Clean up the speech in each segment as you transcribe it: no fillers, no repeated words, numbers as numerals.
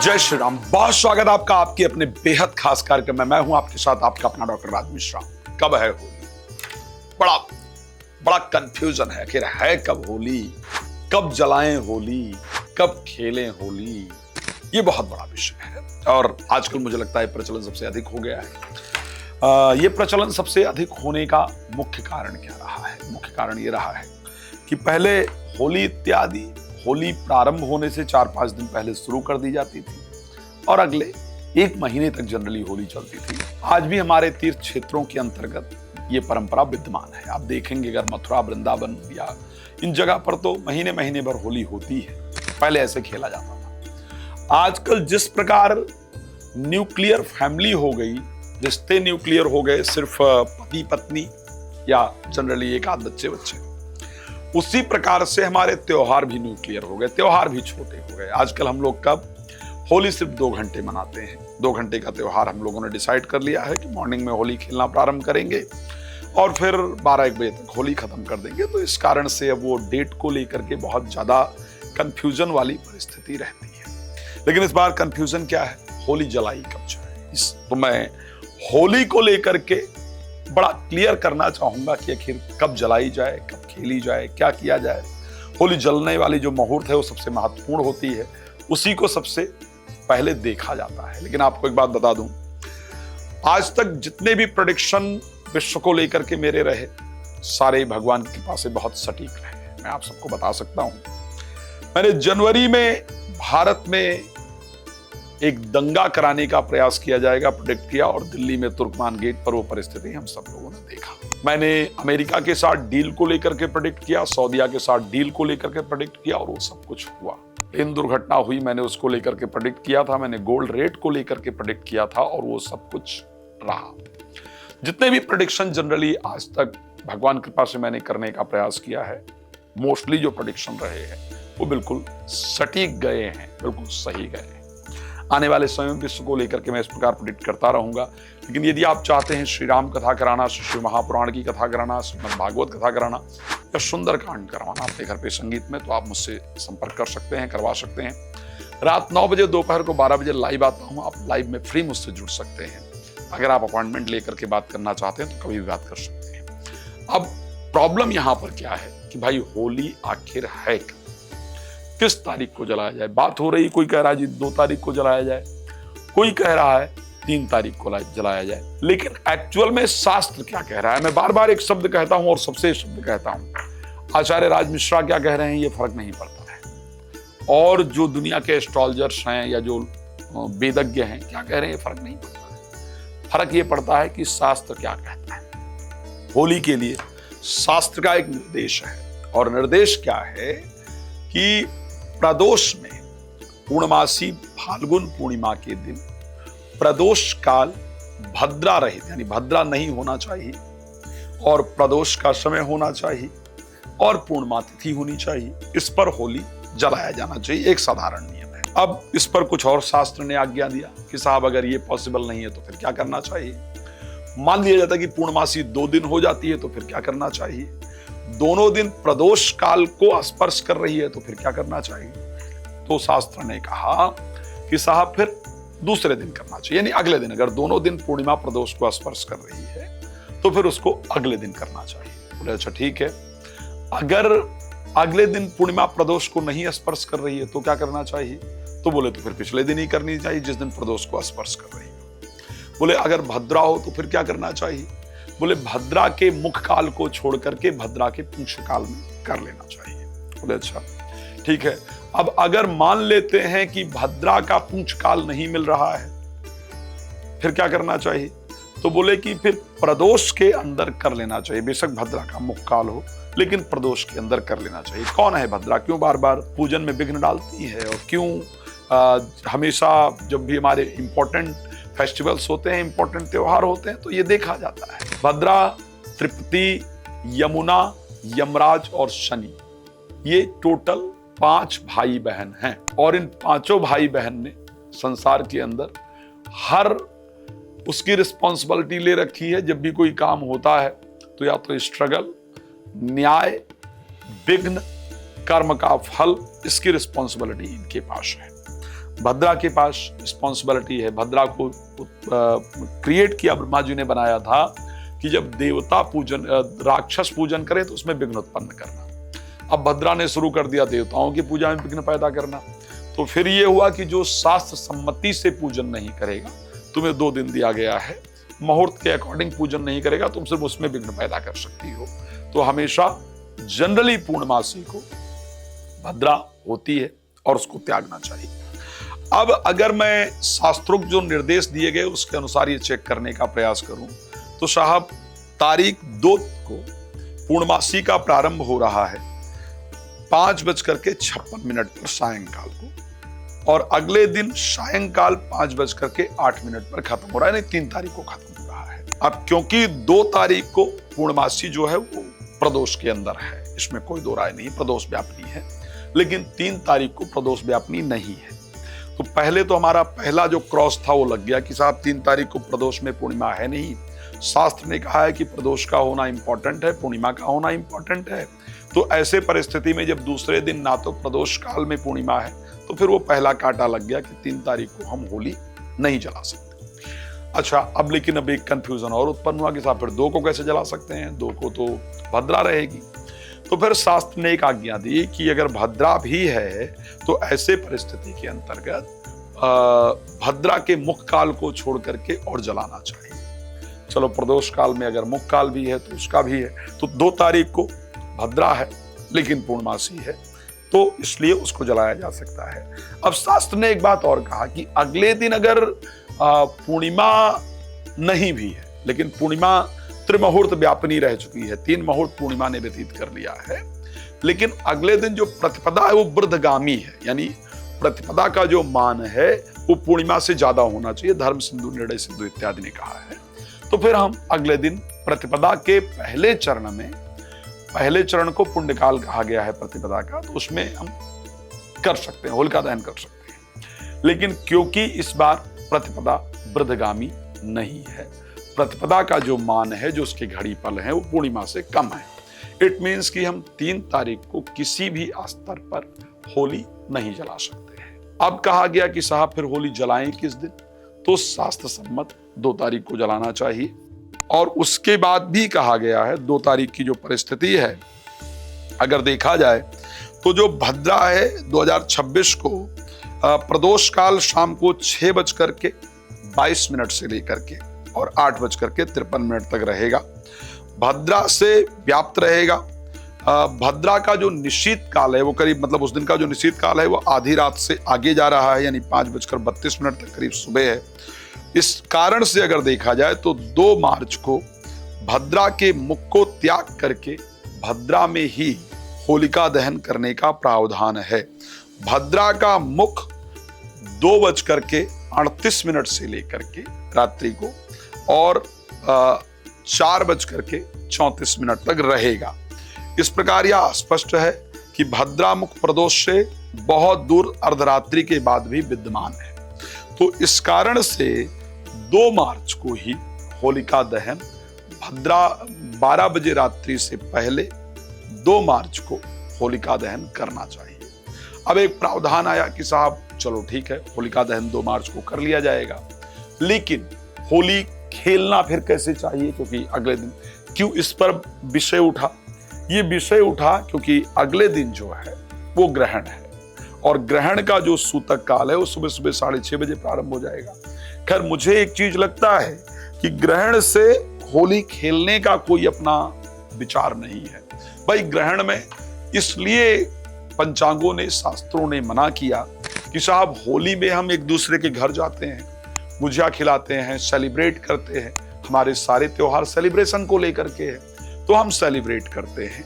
जय श्री राम। बहुत स्वागत आपका आपके अपने बेहद खास कार्यक्रम में। मैं हूं आपके साथ आपका अपना डॉक्टर राज मिश्रा। कब है होली? बड़ा बड़ा कंफ्यूजन है। आखिर है कब होली? कब जलाएं होली? कब खेलें होली? ये बहुत बड़ा विषय है और आजकल मुझे लगता है प्रचलन सबसे अधिक हो गया है। ये प्रचलन सबसे अधिक होने का मुख्य कारण क्या रहा है? मुख्य कारण ये रहा है कि पहले होली इत्यादि होली प्रारंभ होने से 4-5 दिन पहले शुरू कर दी जाती थी और अगले 1 महीने तक जनरली होली चलती थी। आज भी हमारे तीर्थ क्षेत्रों के अंतर्गत ये परंपरा विद्यमान है। आप देखेंगे अगर मथुरा, वृंदावन या इन जगह पर तो महीने महीने भर होली होती है। पहले ऐसे खेला जाता था। आजकल जिस प्रकार न्यूक्लियर फैमिली हो गई, रिश्ते न्यूक्लियर हो गए, सिर्फ पति पत्नी या जनरली एक आध बच्चे, उसी प्रकार से हमारे त्योहार भी न्यूक्लियर हो गए, त्योहार भी छोटे हो गए। आजकल हम लोग कब होली सिर्फ 2 घंटे मनाते हैं। 2 घंटे का त्योहार हम लोगों ने डिसाइड कर लिया है कि मॉर्निंग में होली खेलना प्रारंभ करेंगे और फिर 12-1 बजे तक होली खत्म कर देंगे। तो इस कारण से अब वो डेट को लेकर के बहुत ज्यादा कंफ्यूजन वाली परिस्थिति रहती है। लेकिन इस बार कंफ्यूजन क्या है? होली जलाई कब जाए। तो मैं होली को लेकर के बड़ा क्लियर करना चाहूंगा कि आखिर कब जलाई जाए, कब खेली जाए, क्या किया जाए। होली जलने वाली जो मुहूर्त है वो सबसे महत्वपूर्ण होती है, उसी को सबसे पहले देखा जाता है। लेकिन आपको एक बात बता दूं, आज तक जितने भी प्रेडिक्शन विश्व को लेकर के मेरे रहे, सारे भगवान की कृपा से बहुत सटीक रहे। मैं आप सबको बता सकता हूं, मैंने जनवरी में भारत में एक दंगा कराने का प्रयास किया जाएगा प्रेडिक्ट किया और दिल्ली में तुर्कमान गेट पर वो परिस्थिति हम सब लोगों ने देखा। मैंने अमेरिका के साथ डील को लेकर के प्रेडिक्ट किया, सऊदीया के साथ डील को लेकर के प्रेडिक्ट किया और वो सब कुछ हुआ। इन दुर्घटना हुई, मैंने उसको लेकर के प्रेडिक्ट किया था। मैंने गोल्ड रेट को लेकर के प्रेडिक्ट किया था और वो सब कुछ रहा। जितने भी प्रेडिक्शन जनरली आज तक भगवान कृपा से मैंने करने का प्रयास किया है, मोस्टली जो प्रेडिक्शन रहे हैं वो बिल्कुल सटीक गए हैं, बिल्कुल सही गए हैं। आने वाले समय में विश्व को लेकर के मैं इस प्रकार प्रेडिक्ट करता रहूंगा। लेकिन यदि आप चाहते हैं श्री राम कथा कराना, श्री महापुराण की कथा कराना, श्रीमद् भागवत कथा कराना या सुंदरकांड करवाना अपने घर पे संगीत में, तो आप मुझसे संपर्क कर सकते हैं, करवा सकते हैं। रात 9 बजे, दोपहर को 12 बजे लाइव आता हूँ। आप लाइव में फ्री मुझसे जुड़ सकते हैं। अगर आप अपॉइंटमेंट लेकर के बात करना चाहते हैं तो कभी भी बात कर सकते हैं। अब प्रॉब्लम यहाँ पर क्या है कि भाई होली आखिर है क्या? किस तारीख को जलाया जाए? बात हो रही, कोई कह रहा है जी 2 तारीख को जलाया जाए, कोई कह रहा है 3 तारीख को जलाया जाए। लेकिन एक्चुअल में शास्त्र क्या कह रहा है? मैं बार बार एक शब्द कहता हूं और सबसे शब्द कहता हूं, आचार्य राज मिश्रा क्या कह रहे हैं ये फर्क नहीं पड़ता है, और जो दुनिया के एस्ट्रोलॉजर्स हैं या जो वेदज्ञ हैं क्या कह रहे हैं, फर्क नहीं पड़ता है। फर्क ये पड़ता है कि शास्त्र क्या कहता है। होली के लिए शास्त्र का एक निर्देश है और निर्देश क्या है कि प्रदोष में पूर्णमासी फाल्गुन पूर्णिमा के दिन प्रदोष काल भद्रा रहित, यानी भद्रा नहीं होना चाहिए और प्रदोष का समय होना चाहिए और पूर्णिमा तिथि होनी चाहिए। इस पर होली जलाया जाना चाहिए, एक साधारण नियम है। अब इस पर कुछ और शास्त्र ने आज्ञा दिया कि साहब अगर ये पॉसिबल नहीं है तो फिर क्या करना चाहिए। मान लिया जाता है कि पूर्णमासी 2 दिन हो जाती है तो फिर क्या करना चाहिए। दोनों दिन प्रदोष काल को स्पर्श कर रही है तो फिर क्या करना चाहिए। तो शास्त्र ने कहा कि साहब फिर दूसरे दिन करना चाहिए, यानी अगले दिन। अगर दोनों दिन पूर्णिमा प्रदोष को स्पर्श कर रही है तो फिर उसको अगले दिन करना चाहिए। बोले अच्छा ठीक है। अगर अगले दिन पूर्णिमा प्रदोष को नहीं स्पर्श कर रही है तो क्या करना चाहिए। तो बोले तो फिर पिछले दिन ही करनी चाहिए जिस दिन प्रदोष को स्पर्श कर रही है। बोले अगर भद्रा हो तो फिर क्या करना चाहिए। बोले भद्रा के मुख काल को छोड़ करके भद्रा के पुंछ काल में कर लेना चाहिए। बोले अच्छा ठीक है। अब अगर मान लेते हैं कि भद्रा का पुंछ काल नहीं मिल रहा है फिर क्या करना चाहिए। तो बोले कि फिर प्रदोष के अंदर कर लेना चाहिए। बेशक भद्रा का मुख काल हो लेकिन प्रदोष के अंदर कर लेना चाहिए। कौन है भद्रा? क्यों बार बार पूजन में विघ्न डालती है और क्यों हमेशा जब भी हमारे इंपॉर्टेंट फेस्टिवल्स होते हैं, इंपॉर्टेंट त्योहार होते हैं तो ये देखा जाता है। भद्रा, तृप्ति, यमुना, यमराज और शनि, ये टोटल 5 भाई बहन हैं और इन 5 भाई बहन ने संसार के अंदर हर उसकी रिस्पॉन्सिबिलिटी ले रखी है। जब भी कोई काम होता है तो या तो स्ट्रगल, न्याय, विघ्न, कर्म का फल, इसकी रिस्पॉन्सिबिलिटी इनके पास है। भद्रा के पास रिस्पॉन्सिबिलिटी है। भद्रा को क्रिएट किया ब्रह्मा जी ने, बनाया था कि जब देवता पूजन राक्षस पूजन करे तो उसमें विघ्न उत्पन्न करना। अब भद्रा ने शुरू कर दिया देवताओं की पूजा में विघ्न पैदा करना। तो फिर ये हुआ कि जो शास्त्र सम्मति से पूजन नहीं करेगा, तुम्हें 2 दिन दिया गया है, मुहूर्त के अकॉर्डिंग पूजन नहीं करेगा, तुम सिर्फ उसमें विघ्न पैदा कर सकती हो। तो हमेशा जनरली पूर्णमासी को भद्रा होती है और उसको त्यागना चाहिए। अब अगर मैं शास्त्रोक्त जो निर्देश दिए गए उसके अनुसार ये चेक करने का प्रयास करूं तो साहब तारीख 2 को पूर्णमासी का प्रारंभ हो रहा है 5:56 पर सायंकाल को, और अगले दिन सायंकाल 5:08 पर खत्म हो रहा है, यानी 3 तारीख को खत्म हो रहा है। अब क्योंकि 2 तारीख को पूर्णमासी जो है वो प्रदोष के अंदर है, इसमें कोई दो राय नहीं, प्रदोष व्यापनी है, लेकिन 3 तारीख को प्रदोष व्यापनी नहीं है। तो पहले तो हमारा पहला जो क्रॉस था वो लग गया कि साहब 3 तारीख को प्रदोष में पूर्णिमा है नहीं। शास्त्र ने कहा है कि प्रदोष का होना इंपॉर्टेंट है, पूर्णिमा का होना इंपॉर्टेंट है। तो ऐसे परिस्थिति में जब दूसरे दिन ना तो प्रदोष काल में पूर्णिमा है, तो फिर वो पहला कांटा लग गया कि 3 तारीख को हम होली नहीं जला सकते। अच्छा, अब लेकिन अब एक कंफ्यूजन और उत्पन्न हुआ कि साहब फिर 2 को कैसे जला सकते हैं, 2 को तो भद्रा रहेगी। तो फिर शास्त्र ने एक आज्ञा दी कि अगर भद्रा भी है तो ऐसे परिस्थिति के अंतर्गत भद्रा के मुख काल को छोड़ करके और जलाना चाहिए। चलो, प्रदोष काल में अगर मुख काल भी है तो उसका भी है, तो 2 तारीख को भद्रा है लेकिन पूर्णमासी है, तो इसलिए उसको जलाया जा सकता है। अब शास्त्र ने एक बात और कहा कि अगले दिन अगर पूर्णिमा नहीं भी है, लेकिन पूर्णिमा त्रिमुहूर्त व्यापनी रह चुकी है, 3 मुहूर्त पूर्णिमा ने व्यतीत कर लिया है, लेकिन अगले दिन जो प्रतिपदा है वो वृद्धगामी है, यानी प्रतिपदा का जो मान है वो पूर्णिमा से ज्यादा होना चाहिए, धर्म सिंधु निर्णय सिंधु इत्यादि ने कहा है। तो फिर हम अगले दिन प्रतिपदा के पहले चरण को पुण्यकाल कहा गया है प्रतिपदा का, तो उसमें हम कर सकते हैं, होलिका दहन कर सकते हैं। लेकिन क्योंकि इस बार प्रतिपदा वृद्धगामी नहीं है, प्रतिपदा का जो मान है, जो उसके घड़ी पल है, वो पूर्णिमा से कम है। इट मीन्स कि हम 3 तारीख को किसी भी स्तर पर होली नहीं जला सकते हैं। अब कहा गया कि साहब फिर होली जलाएं किस दिन, तो शास्त्र सम्मत 2 तारीख को जलाना चाहिए। और उसके बाद भी कहा गया है 2 तारीख की जो परिस्थिति है, अगर देखा जाए तो जो भद्रा है 2026 को प्रदोष काल शाम को 6:22 से लेकर के और 8:53 तक रहेगा। भद्रा से व्याप्त रहेगा। भद्रा का जो निशीत काल है वो करीब, मतलब उस दिन का जो निशीत काल है वो आधी रात से आगे जा रहा है, यानी 5:32 तक करीब सुबह है। इस कारण से अगर देखा जाए तो 2 मार्च को भद्रा के मुख को त्याग करके भद्रा में ही होलिका दहन करने का प्रावधान है। भद्रा का मुख 2:38 से लेकर के रात्रि को और 4:34 तक रहेगा। इस प्रकार यह स्पष्ट है कि भद्रा मुख प्रदोष से बहुत दूर अर्धरात्रि के बाद भी विद्यमान है। तो इस कारण से 2 मार्च को ही होलिका दहन भद्रा 12 बजे रात्रि से पहले 2 मार्च को होलिका दहन करना चाहिए। अब एक प्रावधान आया कि साहब चलो ठीक है, होलिका दहन 2 मार्च को कर लिया जाएगा, लेकिन होली खेलना फिर कैसे चाहिए, क्योंकि अगले दिन क्यों इस पर विषय उठा? ये विषय उठा क्योंकि अगले दिन जो है वो ग्रहण है, और ग्रहण का जो सूतक काल है वो सुबह 6:30 बजे प्रारंभ हो जाएगा। खैर, मुझे एक चीज लगता है कि ग्रहण से होली खेलने का कोई अपना विचार नहीं है। भाई, ग्रहण में इसलिए पंचांगों ने, शास्त्रों ने मना किया कि साहब होली में हम एक दूसरे के घर जाते हैं, गुजिया खिलाते हैं, सेलिब्रेट करते हैं, हमारे सारे त्योहार सेलिब्रेशन को लेकर के हैं, तो हम सेलिब्रेट करते हैं।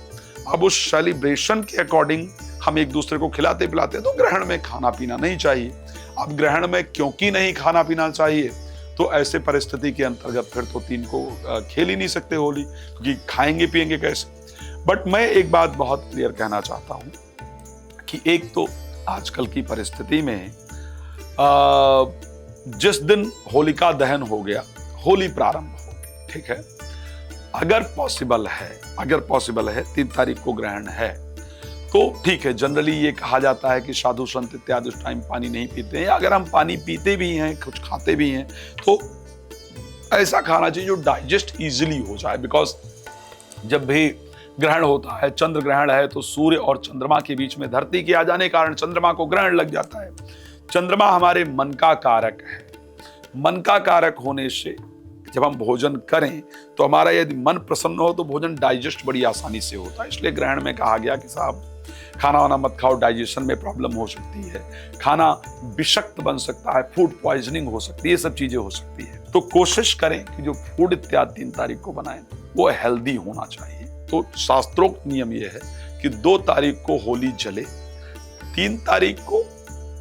अब उस सेलिब्रेशन के अकॉर्डिंग हम एक दूसरे को खिलाते पिलाते हैं, तो ग्रहण में खाना पीना नहीं चाहिए। अब ग्रहण में क्योंकि नहीं खाना पीना चाहिए, तो ऐसे परिस्थिति के अंतर्गत फिर तो 3 को खेल ही नहीं सकते होली, क्योंकि खाएंगे पिएंगे कैसे। बट मैं एक बात बहुत क्लियर कहना चाहता हूं कि एक तो आजकल की परिस्थिति में जिस दिन होलिका दहन हो गया, होली प्रारंभ हो गई, ठीक है, अगर पॉसिबल है 3 तारीख को ग्रहण है, तो ठीक है, जनरली ये कहा जाता है कि साधु संत इत्यादि उस टाइम पानी नहीं पीते हैं। अगर हम पानी पीते भी हैं, कुछ खाते भी हैं, तो ऐसा खाना चाहिए जो डाइजेस्ट इजीली हो जाए। बिकॉज जब भी ग्रहण होता है, चंद्र ग्रहण है, तो सूर्य और चंद्रमा के बीच में धरती के आ जाने के कारण चंद्रमा को ग्रहण लग जाता है। चंद्रमा हमारे मन का कारक है। मन का कारक होने से जब हम भोजन करें तो हमारा यदि मन प्रसन्न हो तो भोजन डाइजेस्ट बड़ी आसानी से होता है। इसलिए ग्रहण में कहा गया कि साहब खाना वाना मत खाओ, डाइजेशन में प्रॉब्लम हो सकती है, खाना विषक्त बन सकता है, फूड पॉइजनिंग हो सकती है, ये सब चीजें हो सकती है। तो कोशिश करें कि जो फूड इत्यादि 3 तारीख को बनाएं वो हेल्दी होना चाहिए। तो शास्त्रोक्त नियम ये है कि 2 तारीख को होली जले, 3 तारीख को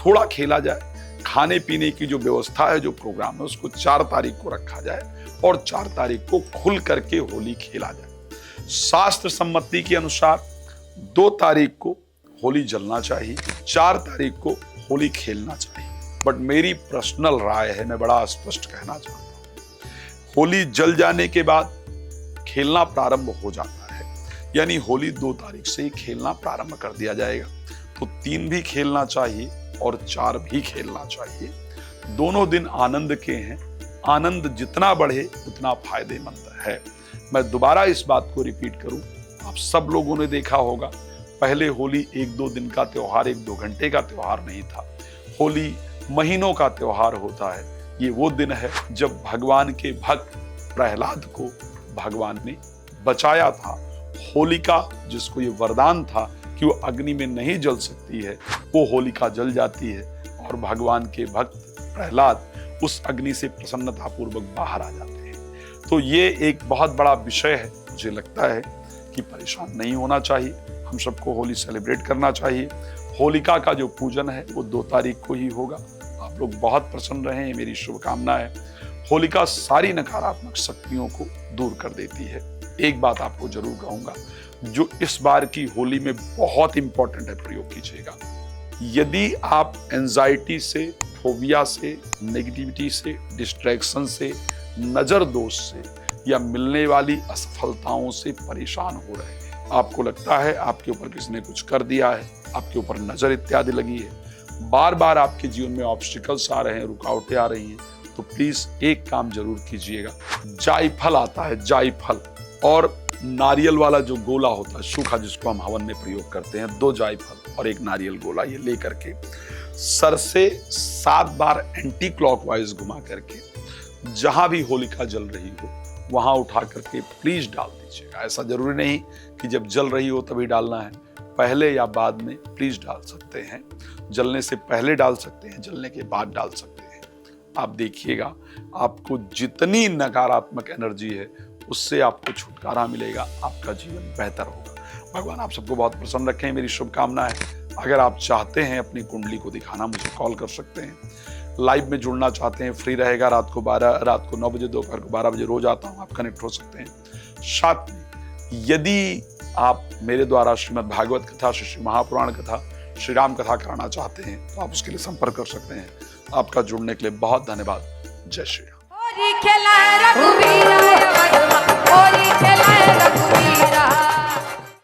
थोड़ा खेला जाए, खाने पीने की जो व्यवस्था है, जो प्रोग्राम है, उसको 4 तारीख को रखा जाए और 4 तारीख को खुल करके होली खेला जाए। शास्त्र सम्मति के अनुसार 2 तारीख को होली जलना चाहिए, 4 तारीख को होली खेलना चाहिए। बट मेरी पर्सनल राय है, मैं बड़ा स्पष्ट कहना चाहता हूं, होली जल जाने के बाद खेलना प्रारंभ हो जाता है, यानी होली 2 तारीख से ही खेलना प्रारंभ कर दिया जाएगा। तो 3 भी खेलना चाहिए और 4 भी खेलना चाहिए। दोनों दिन आनंद के हैं, आनंद जितना बढ़े उतना फायदेमंद है। मैं दोबारा इस बात को रिपीट करूं, आप सब लोगों ने देखा होगा, पहले होली 1-2 दिन का त्योहार, 1-2 घंटे का त्योहार नहीं था। होली महीनों का त्योहार होता है। ये वो दिन है जब भगवान के भक्त प्रहलाद को भगवान ने बचाया था। होलिका, जिसको ये वरदान था कि वो अग्नि में नहीं जल सकती है, वो होलिका जल जाती है और भगवान के भक्त प्रहलाद उस अग्नि से प्रसन्नतापूर्वक बाहर आ जाते हैं। तो ये एक बहुत बड़ा विषय है। मुझे लगता है कि परेशान नहीं होना चाहिए, हम सबको होली सेलिब्रेट करना चाहिए। होलिका का जो पूजन है वो 2 तारीख को ही होगा। आप लोग बहुत प्रसन्न रहें, मेरी शुभकामना है। होलिका सारी नकारात्मक शक्तियों को दूर कर देती है। एक बात आपको जरूर कहूंगा, जो इस बार की होली में बहुत इंपॉर्टेंट है, प्रयोग कीजिएगा। यदि आप एंजाइटी से, फोबिया से, नेगेटिविटी से, डिस्ट्रैक्शन से, नजर दोष से या मिलने वाली असफलताओं से परेशान हो रहे हैं, आपको लगता है आपके ऊपर किसी ने कुछ कर दिया है, आपके ऊपर नजर इत्यादि लगी है, बार बार आपके जीवन में ऑब्स्टिकल्स आ रहे हैं, रुकावटें आ रही हैं, तो प्लीज एक काम जरूर कीजिएगा। जायफल आता है, जायफल और नारियल वाला जो गोला होता है सूखा, जिसको हम हवन में प्रयोग करते हैं, 2 जायफल और 1 नारियल गोला, ये लेकर के सर से 7 बार एंटी क्लॉकवाइज घुमा करके जहां भी होलिका जल रही हो वहां उठा करके प्लीज डाल दीजिएगा। ऐसा जरूरी नहीं कि जब जल रही हो तभी डालना है, पहले या बाद में प्लीज डाल सकते हैं। जलने से पहले डाल सकते हैं, जलने के बाद डाल सकते हैं। आप देखिएगा, आपको जितनी नकारात्मक एनर्जी है उससे आपको छुटकारा मिलेगा, आपका जीवन बेहतर होगा। भगवान आप सबको बहुत प्रसन्न रखें, मेरी शुभकामना है। अगर आप चाहते हैं अपनी कुंडली को दिखाना, मुझे कॉल कर सकते हैं। लाइव में जुड़ना चाहते हैं, फ्री रहेगा, रात को 9 बजे, दोपहर को 12 बजे रोज आता हूँ, आप कनेक्ट हो सकते हैं। साथ में यदि आप मेरे द्वारा श्रीमद् भागवत कथा, श्री महापुराण कथा, श्री राम कथा कराना चाहते हैं तो आप उसके लिए संपर्क कर सकते हैं। आपका जुड़ने के लिए बहुत धन्यवाद। जय श्री राम।